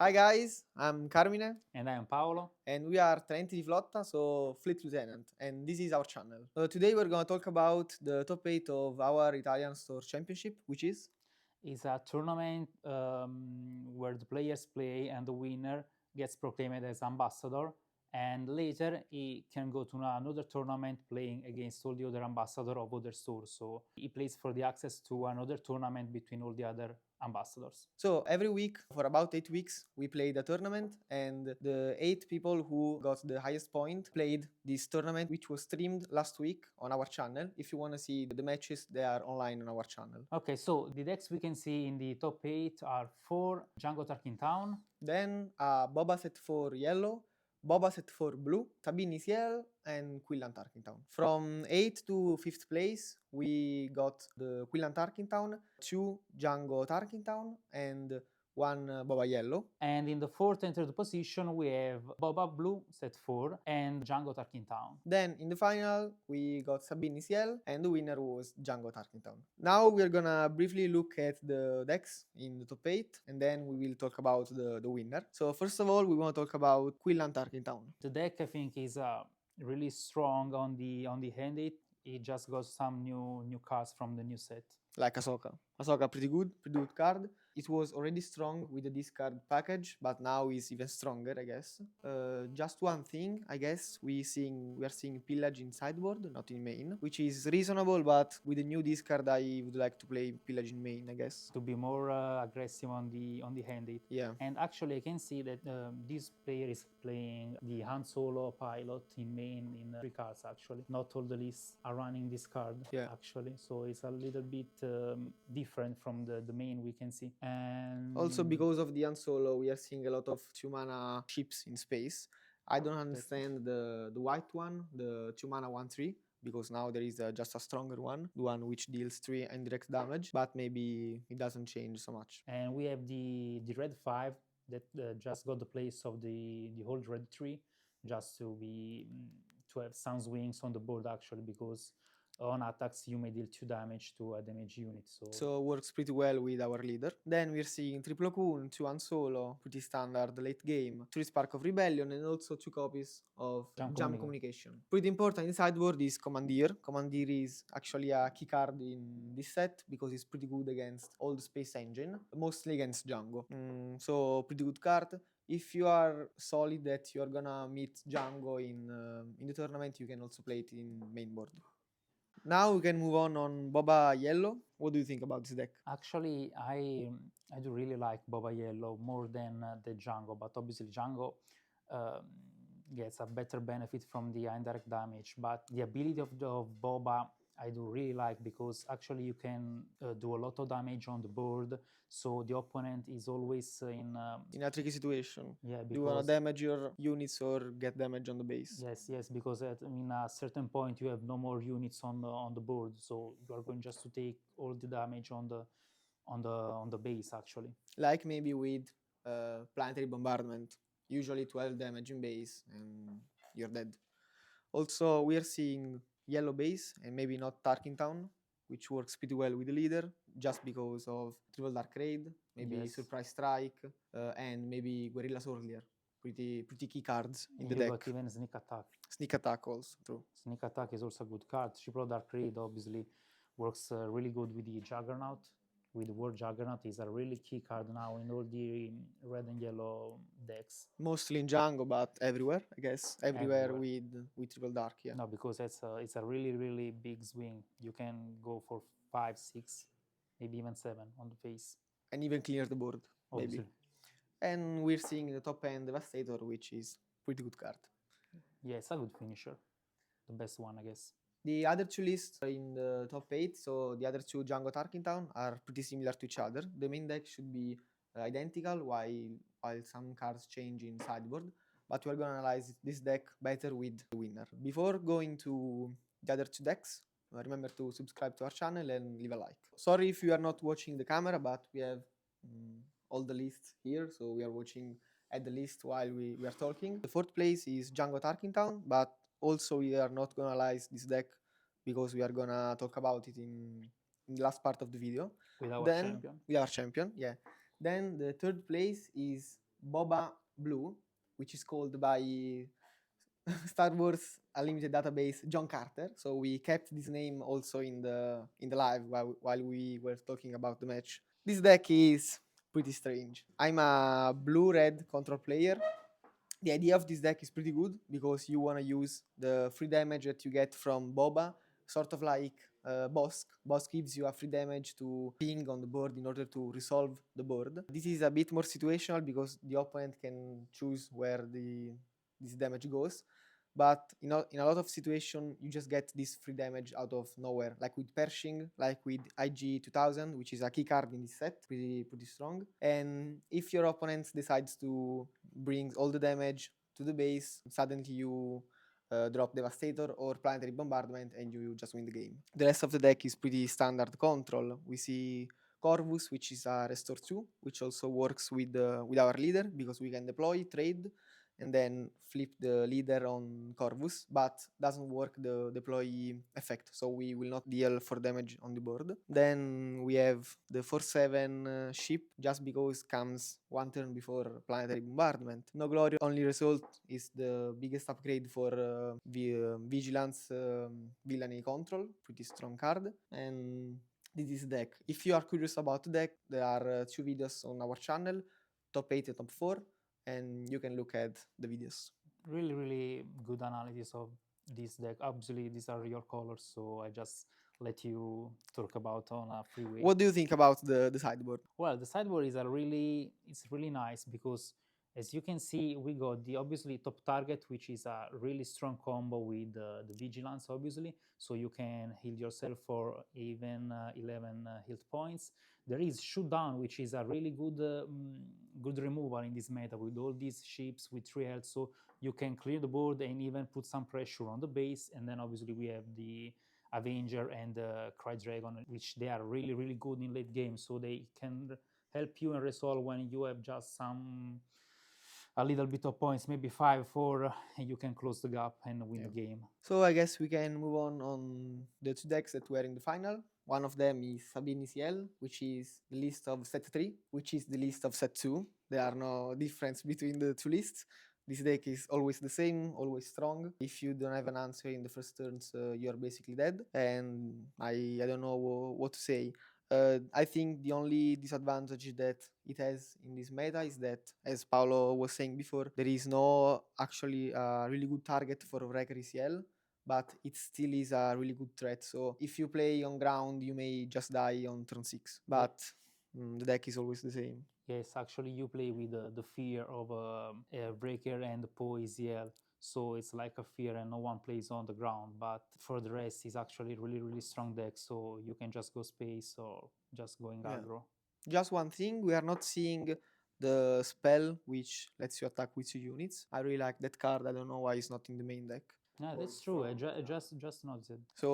Hi guys, I'm Carmine And I am Paolo. and we are Tenenti di Flotta, so Fleet Lieutenant, and this is our channel. Today we're going to talk about the top 8 of our Italian Store Championship, which is It's a tournament where the players play and the winner gets proclaimed as ambassador. And later he can go to another tournament playing against all the other ambassadors of other stores. So he plays for the access to another tournament between all the other ambassadors. so every week for about 8 weeks we played a tournament, and the 8 people who got the highest point played this tournament, which was streamed last week on our channel. If you want to see the matches, they are online on our channel. Okay, so the decks we can see in the top 8 are 4 Django Tarkin Town, Then Boba Fett for yellow, Boba Fett for blue, Sabine Ciel, and Quillan Tarkintown. From 8th to 5th place, we got the Quillan Tarkintown, 2 Django Tarkintown, and 1 Boba Yellow. and in the 4th and 3rd position we have Boba Blue set 4 and Django Tarkin Town. Then in the final, we got Sabine Ciel, and the winner was Django Tarkintown. Now we're gonna briefly look at the decks in the top 8, and then we will talk about the winner. So first of all, we want to talk about Quillan Tarkintown. The deck I think is really strong on the hand. It just got some new cards from the new set. Like Ahsoka. Ahsoka pretty good card. It was already strong with the discard package, but now is even stronger, I guess. Just one thing, I guess, we are seeing pillage in sideboard, not in main, which is reasonable, but with the new discard I would like to play pillage in main, I guess. To be more aggressive on the hand. Yeah. And actually I can see that this player is playing the Han Solo pilot in main in 3 cards actually. Not all the lists are running this card actually, so it's a little bit different from the main we can see. And also because of the Han Solo, we are seeing a lot of 2 mana ships in space. I don't understand the white one, the 2 mana 1/3, because now there is just a stronger one, the one which deals 3 indirect damage, but maybe it doesn't change so much. And we have the red 5 that just got the place of the old red 3, just to have some swings on the board actually, because on attacks you may deal 2 damage to a damage unit. So works pretty well with our leader. Then we're seeing Triple Kun, 2 Han Solo, pretty standard late game, 3 Spark of Rebellion, and also 2 copies of Jump Communication. Pretty important in sideboard is Commandeer. Commandeer is actually a key card in this set because it's pretty good against all the Space Engine, mostly against Django. So pretty good card. If you are solid that you're gonna meet Django in the tournament, you can also play it in main board. Now we can move on Boba Yellow. What do you think about this deck? Actually, I do really like Boba Yellow more than the Django, but obviously Django gets a better benefit from the indirect damage. But the ability of Boba I do really like, because actually you can do a lot of damage on the board, so the opponent is always in a tricky situation. Yeah, Do you want to damage your units or get damage on the base? Yes, because at a certain point you have no more units on the board, so you are going just to take all the damage on the base actually. Like maybe with planetary bombardment, usually 12 damage in base and you're dead. Also, we are seeing yellow base and maybe not Tarkintown, which works pretty well with the leader, just because of Triple Dark Raid, maybe Surprise Strike, and maybe Guerrilla Soldier. Pretty key cards in the deck. You got even Sneak Attack. Sneak Attack also, true. Sneak Attack is also a good card. Triple Dark Raid obviously works really good with the Juggernaut. With War Juggernaut is a really key card now in all the red and yellow decks. Mostly in Django, but everywhere, I guess. Everywhere. with Triple Dark, yeah. No, because it's a really big swing. You can go for 5, 6, maybe even 7 on the face. And even clear the board, obviously. Maybe. And we're seeing the top end Devastator, which is pretty good card. Yeah, it's a good finisher. The best one, I guess. The other 2 lists in the top 8, so the other 2 Django Tarkintown, are pretty similar to each other. The main deck should be identical, while some cards change in sideboard, but we're gonna analyze this deck better with the winner. Before going to the other 2 decks, remember to subscribe to our channel and leave a like. Sorry if you are not watching the camera, but we have all the lists here, so we are watching at the list while we are talking. The 4th place is Django Tarkintown, but also we are not gonna analyze this deck because we are gonna talk about it in the last part of the video. With our champion. With our champion, yeah. Then the 3rd place is Boba Blue, which is called by Star Wars Unlimited database John Carter. So we kept this name also in the live while we were talking about the match. This deck is pretty strange. I'm a blue-red control player. The idea of this deck is pretty good because you want to use the free damage that you get from Boba, sort of like Bosk. Bosk gives you a free damage to ping on the board in order to resolve the board. This is a bit more situational because the opponent can choose where this damage goes. But in a lot of situations, you just get this free damage out of nowhere, like with Pershing, like with IG 2000, which is a key card in this set, pretty strong. And if your opponent decides to bring all the damage to the base, suddenly you drop Devastator or Planetary Bombardment and you just win the game. The rest of the deck is pretty standard control. We see Corvus, which is a Restore 2, which also works with our leader because we can deploy, trade, and then flip the leader on Corvus, but doesn't work the deploy effect, so we will not deal for damage on the board. Then we have the 4/7 ship, just because comes one turn before Planetary Bombardment. No Glory, only result is the biggest upgrade for Vigilance Villainy Control, pretty strong card. And this is deck. If you are curious about the deck, there are 2 videos on our channel, top 8 and top 4, and you can look at the videos. Really, really good analysis of this deck. Obviously, these are your colors, so I just let you talk about on a freeway. What do you think about the sideboard? Well, the sideboard is it's really nice because, as you can see, we got the obviously top target, which is a really strong combo with the vigilance, obviously, so you can heal yourself for even 11 health points. There is shoot down, which is a really good removal in this meta with all these ships with 3 health, so you can clear the board and even put some pressure on the base. And then obviously we have the Avenger and Cry Dragon, which they are really, really good in late game, so they can help you and resolve when you have just a little bit of points, maybe 5, 4, and you can close the gap and win the game. So I guess we can move on the 2 decks that were in the final. One of them is Sabine Ciel, which is the list of set 3, which is the list of set 2. There are no difference between the 2 lists. This deck is always the same, always strong. If you don't have an answer in the first turns, you're basically dead. And I don't know what to say. I think the only disadvantage that it has in this meta is that, as Paolo was saying before, there is no actually a really good target for Wrecker CL, but it still is a really good threat. So if you play on ground, you may just die on turn 6, but the deck is always the same. Yes, actually you play with the fear of a Breaker and Poisiel, so it's like a fear and no one plays on the ground. But for the rest, it's actually really, really strong deck, so you can just go space or just going aggro. Just one thing, we are not seeing the spell which lets you attack with 2 units. I really like that card. I don't know why it's not in the main deck. Yeah, that's true. I just noticed it. So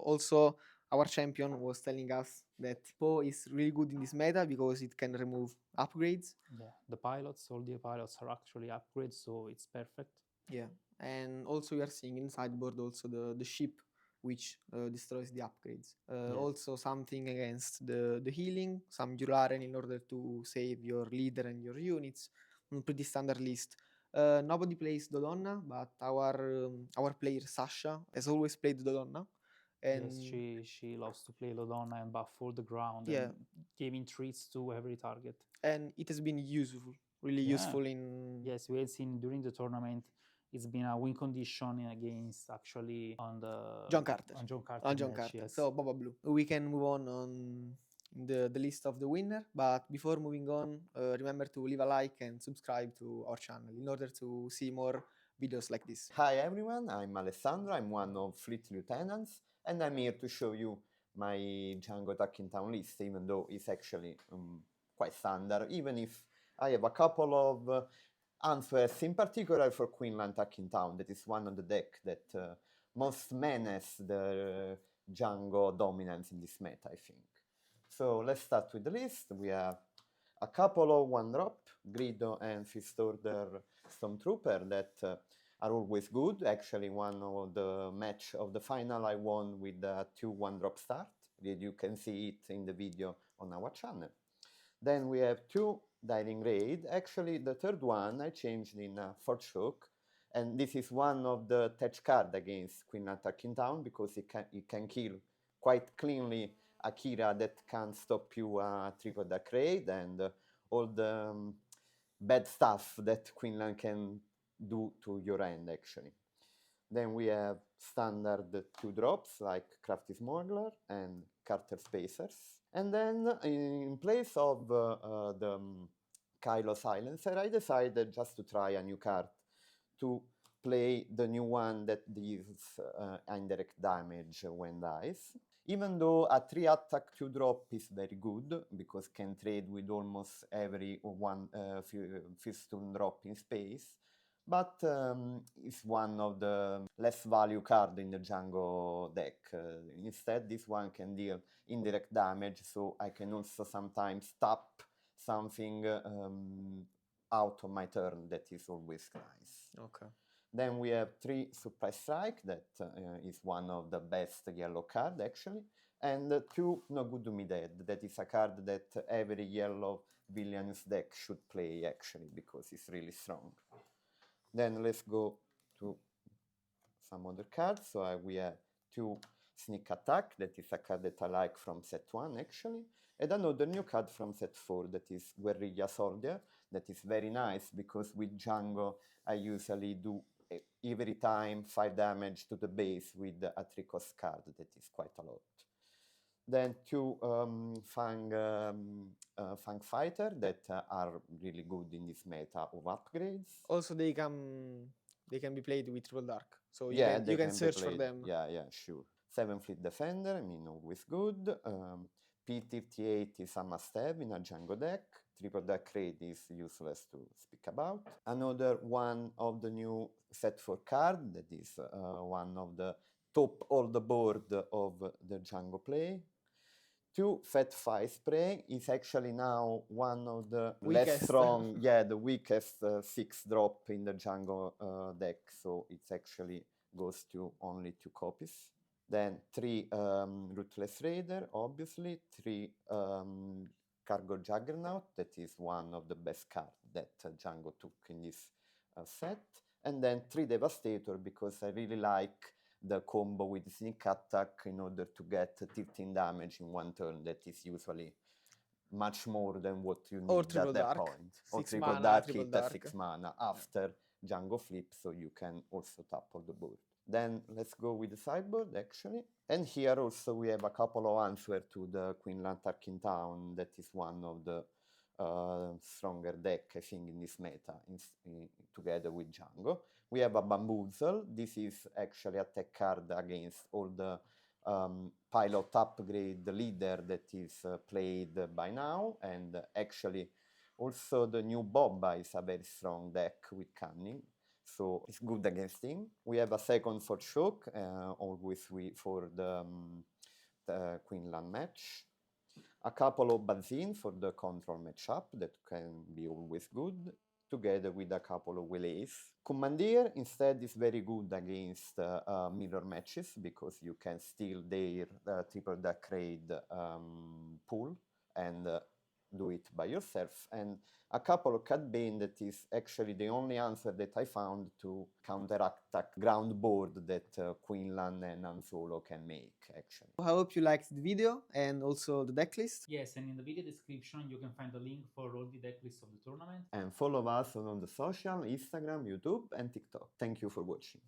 also our champion was telling us that Po is really good in this meta because it can remove upgrades. Yeah, the pilots, all the pilots are actually upgrades, so it's perfect. Yeah, and also we are seeing in sideboard also the ship which destroys the upgrades. Also something against the healing, some Juraren in order to save your leader and your units. Pretty standard list. Nobody plays Dodonna, but our player Sasha has always played Dodonna. And yes, she loves to play Lodonna and buff all the ground Yeah. and giving treats to every target. And it has been useful, really useful in Yes, we had seen during the tournament. It's been a win condition against actually on the John Carter. on John Carter on John match, Carter. yes. So Boba Blue. We can move on the list of the winner, but before moving on, remember to leave a like and subscribe to our channel in order to see more videos like this. Hi everyone, I'm Alessandro, I'm one of Fleet Lieutenants, and I'm here to show you my Django attacking town list, even though it's actually quite standard, even if I have a couple of answers, in particular for Queenland attacking town. That is one of the deck that most menace the Django dominance in this meta, I think. So let's start with the list. We have a couple of 1-drop, Grido and Fifth Order Stormtrooper that are always good. Actually, one of the match of the final I won with a 2 1-drop start. You can see it in the video on our channel. Then we have 2 Daring Raid. Actually, the third one I changed in Fort Shock, and this is one of the tech card against Queen attacking town because it can kill quite cleanly Akira that can stop you triple deck raid and all the bad stuff that Queenland can do to your end actually. Then we have standard 2 drops like Crafty Smuggler and Carter Spacers. And then in place of the Kylo Silencer, I decided just to try a new card to play the new one that deals indirect damage when dies. Even though a 3 attack 2 drop is very good because can trade with almost every one first turn drop in space, but it's one of the less value card in the Django deck. Instead, this one can deal indirect damage, so I can also sometimes tap something out of my turn. That is always nice. Okay. Then we have 3 Surprise Strike, that is one of the best yellow card actually, and 2 No Good To Me Dead, that is a card that every yellow villainous deck should play actually, because it's really strong. Then let's go to some other cards. So we have 2 Sneak Attack, that is a card that I like from set 1 actually, and another new card from set 4 that is Guerrilla Soldier, that is very nice because with Django I usually do every time 5 damage to the base with a 3-cost card, that is quite a lot. Then 2 Fang Fighter that are really good in this meta of upgrades. Also, they can be played with Triple Dark, so you Yeah, can they can be search for played. them. Yeah, sure. 7 Fleet Defender, I mean, always good. P38 is a must-have in a Django deck. Triple deck raid is useless to speak about. Another one of the new set 4 card that is one of the top all the board of the Django play. 2 Fat 5 Spray is actually now one of the less Weakest. strong, the weakest 6 drop in the Django deck, so it actually goes to only 2 copies. Then 3 Ruthless Raider, obviously, 3 Cargo Juggernaut, that is one of the best cards that Django took in this set, and then 3 Devastator because I really like the combo with Sneak Attack in order to get 13 damage in one turn. That is usually much more than what you Or need Triple at that Dark. point. Or 6 Triple mana, Dark Triple hit at Dark. 6 mana after Django flip, so you can also tap on the board. Then let's go with the sideboard actually. And here also we have a couple of answers to the Queenland Tarkin Town, that is one of the stronger deck, I think, in this meta, together with Django. We have a Bamboozle. This is actually a tech card against all the pilot upgrade leader that is played by now, and actually also the new Boba is a very strong deck with Cunning, so it's good against him. We have a second for Shock, always for the Queenland match. A couple of Bazin for the control matchup that can be always good, together with a couple of Welays. Commandeer instead is very good against mirror matches because you can steal their triple deck raid pool and do it by yourself. And a couple of Cat Bane that is actually the only answer that I found to counteract ground board that Queenland and Anzolo can make actually. I hope you liked the video and also the deck list. Yes, and in the video description you can find the link for all the deck lists of the tournament. And follow us on the social, Instagram, YouTube and TikTok. Thank you for watching.